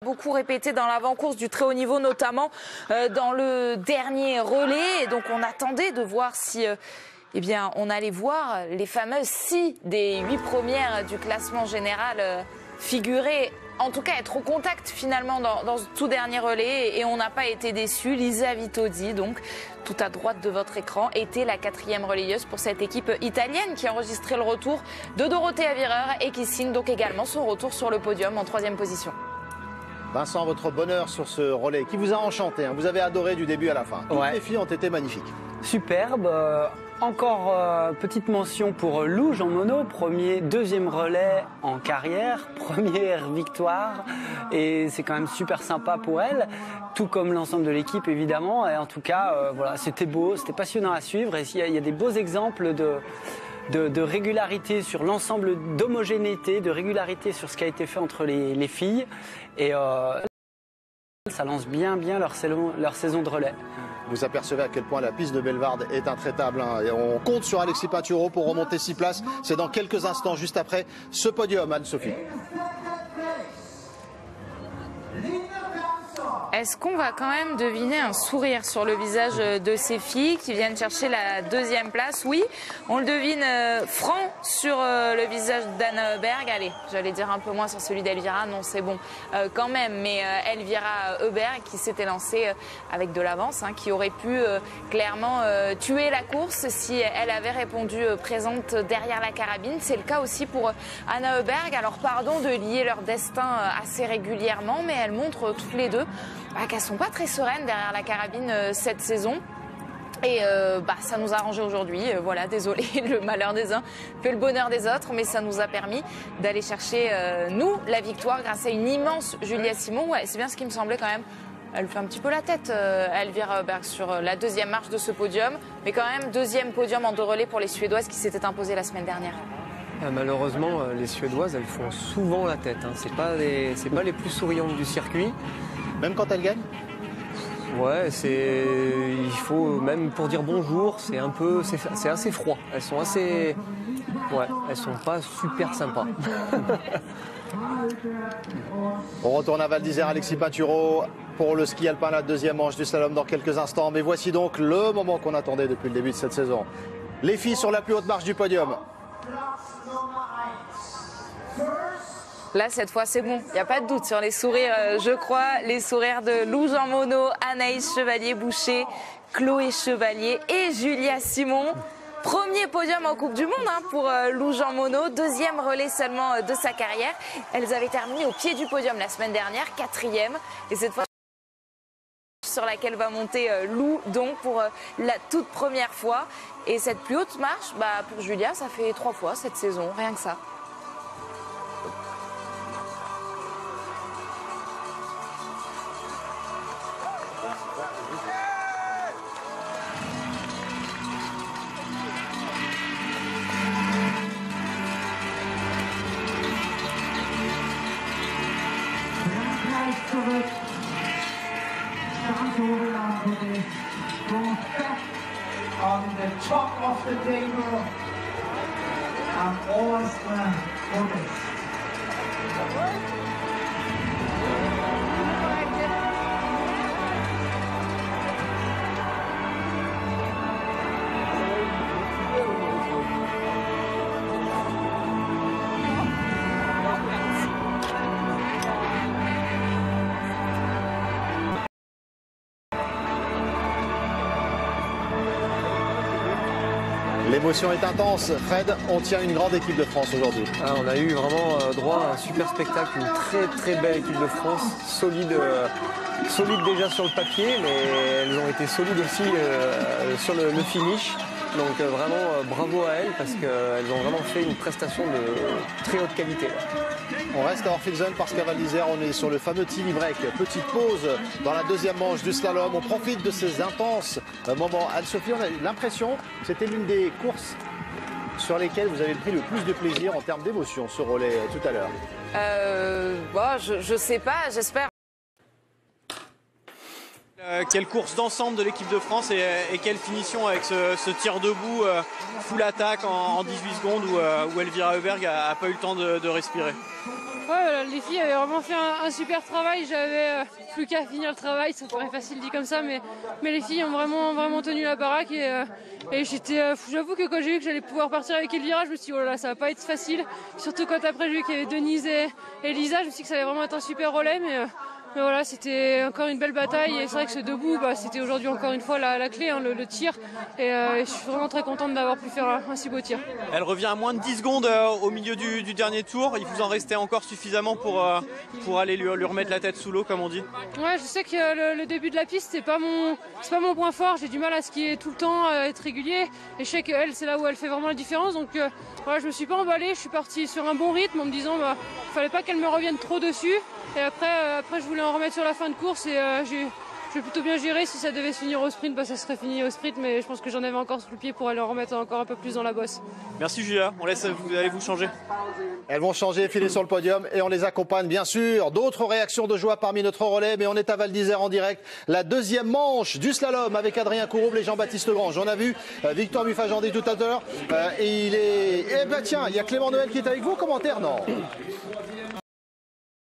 beaucoup répété dans l'avant-course du très haut niveau, notamment dans le dernier relais. Et donc on attendait de voir si eh bien, on allait voir les fameuses 6 des 8 premières du classement général figurer, en tout cas être au contact finalement dans ce tout dernier relais. Et on n'a pas été déçus. Lisa Vitozzi, donc tout à droite de votre écran, était la 4e relayeuse pour cette équipe italienne qui a enregistré le retour de Dorothea Virer et qui signe donc également son retour sur le podium en 3e position. Vincent, votre bonheur sur ce relais qui vous a enchanté, hein. Vous avez adoré du début à la fin. Toutes les filles ont été magnifiques. Superbe. Encore petite mention pour Lou Jean Monod, deuxième relais en carrière, première victoire, et c'est quand même super sympa pour elle, tout comme l'ensemble de l'équipe évidemment. Et en tout cas, voilà, c'était beau, c'était passionnant à suivre, et il y a des beaux exemples de régularité sur l'ensemble, d'homogénéité, de régularité sur ce qui a été fait entre les filles, et ça lance bien leur saison de relais. Vous apercevez à quel point la piste de Bellewaerde est intraitable, hein. Et on compte sur Alexis Pinturo pour remonter 6 places. C'est dans quelques instants, juste après ce podium, Anne-Sophie. Est-ce qu'on va quand même deviner un sourire sur le visage de ces filles qui viennent chercher la 2e place? Oui, on le devine franc sur le visage d'Anna Heuberg. Allez, j'allais dire un peu moins sur celui d'Elvira, non c'est bon quand même. Mais Elvira Heuberg qui s'était lancée avec de l'avance, hein, qui aurait pu clairement tuer la course si elle avait répondu présente derrière la carabine. C'est le cas aussi pour Anna Heuberg. Alors pardon de lier leur destin assez régulièrement, mais elles montrent toutes les deux qu'elles sont pas très sereines derrière la carabine cette saison. Et ça nous a arrangé aujourd'hui. Voilà, désolé, le malheur des uns fait le bonheur des autres, mais ça nous a permis d'aller chercher, nous, la victoire grâce à une immense Julia Simon. Ouais, c'est bien ce qui me semblait quand même. Elle fait un petit peu la tête, Elvira Heuberg, sur la 2e marche de ce podium. Mais quand même, 2e podium en 2 relais pour les Suédoises qui s'étaient imposées la semaine dernière. Malheureusement, les Suédoises, elles font souvent la tête, hein. C'est pas les plus souriantes du circuit. Même quand elles gagnent? Ouais, il faut, même pour dire bonjour, c'est assez froid. Elles sont elles sont pas super sympas. On retourne à Val d'Isère, Alexis Pinturo pour le ski alpin, la 2e manche du slalom dans quelques instants. Mais voici donc le moment qu'on attendait depuis le début de cette saison. Les filles sur la plus haute marche du podium. Là, cette fois, c'est bon. Il n'y a pas de doute sur les sourires, je crois. Les sourires de Lou Jean Monod, Anaïs Chevalier-Boucher, Chloé Chevalier et Julia Simon. Premier podium en Coupe du Monde pour Lou Jean Monod. 2e relais seulement de sa carrière. Elles avaient terminé au pied du podium la semaine dernière, 4e. Et cette fois, sur laquelle va monter Lou, donc pour la toute première fois. Et cette plus haute marche, pour Julia, ça fait 3 fois cette saison, rien que ça. On the top of the table and Austria Gottes. L'émotion est intense. Fred, on tient une grande équipe de France aujourd'hui. On a eu vraiment droit à un super spectacle, une très belle équipe de France, solide déjà sur le papier, mais elles ont été solides aussi sur le finish. Donc vraiment bravo à elles parce qu'elles ont vraiment fait une prestation de très haute qualité. On reste à Orphilsen parce qu'à Val d'Isère, on est sur le fameux TV break. Petite pause dans la 2e manche du slalom. On profite de ces intenses moments. Anne-Sophie, on a eu l'impression que c'était l'une des courses sur lesquelles vous avez pris le plus de plaisir en termes d'émotion, ce relais tout à l'heure. Je sais pas, j'espère. Quelle course d'ensemble de l'équipe de France et quelle finition avec ce tir debout full attaque en 18 secondes où Elvira Heuberg n'a pas eu le temps de respirer. Ouais, les filles avaient vraiment fait un super travail. J'avais plus qu'à finir le travail. Ça paraît facile dit comme ça, mais les filles ont vraiment tenu la baraque. Et j'avoue que quand j'ai vu que j'allais pouvoir partir avec Elvira, je me suis dit, oh là là, ça va pas être facile. Surtout quand après j'ai vu qu'il y avait Denise et Lisa, je me suis dit que ça allait vraiment être un super relais. Mais voilà, c'était encore une belle bataille. Et c'est vrai que ce debout, c'était aujourd'hui encore une fois la clé, hein, le tir. Et je suis vraiment très contente d'avoir pu faire un si beau tir. Elle revient à moins de 10 secondes au milieu du dernier tour. Il vous en restait encore suffisamment pour aller lui remettre la tête sous l'eau, comme on dit. Ouais, je sais que le début de la piste, c'est pas mon point fort. J'ai du mal à skier tout le temps, être régulier. Et je sais qu'elle, c'est là où elle fait vraiment la différence. Donc voilà, je me suis pas emballée. Je suis partie sur un bon rythme en me disant fallait pas qu'elle me revienne trop dessus. Et après je voulais en remettre sur la fin de course et j'ai plutôt bien géré. Si ça devait se finir au sprint, ça serait fini au sprint, mais je pense que j'en avais encore sous le pied pour aller en remettre encore un peu plus dans la bosse. Merci Julia, on laisse vous changer. Elles vont changer, filer sur le podium et on les accompagne bien sûr. D'autres réactions de joie parmi notre relais, mais on est à Val d'Isère en direct. La deuxième manche du slalom avec Adrien Courouble et Jean-Baptiste Grange. On a vu Victor Buffagandi tout à l'heure et il est... Eh ben tiens, il y a Clément Noël qui est avec vous. Commentaire, non?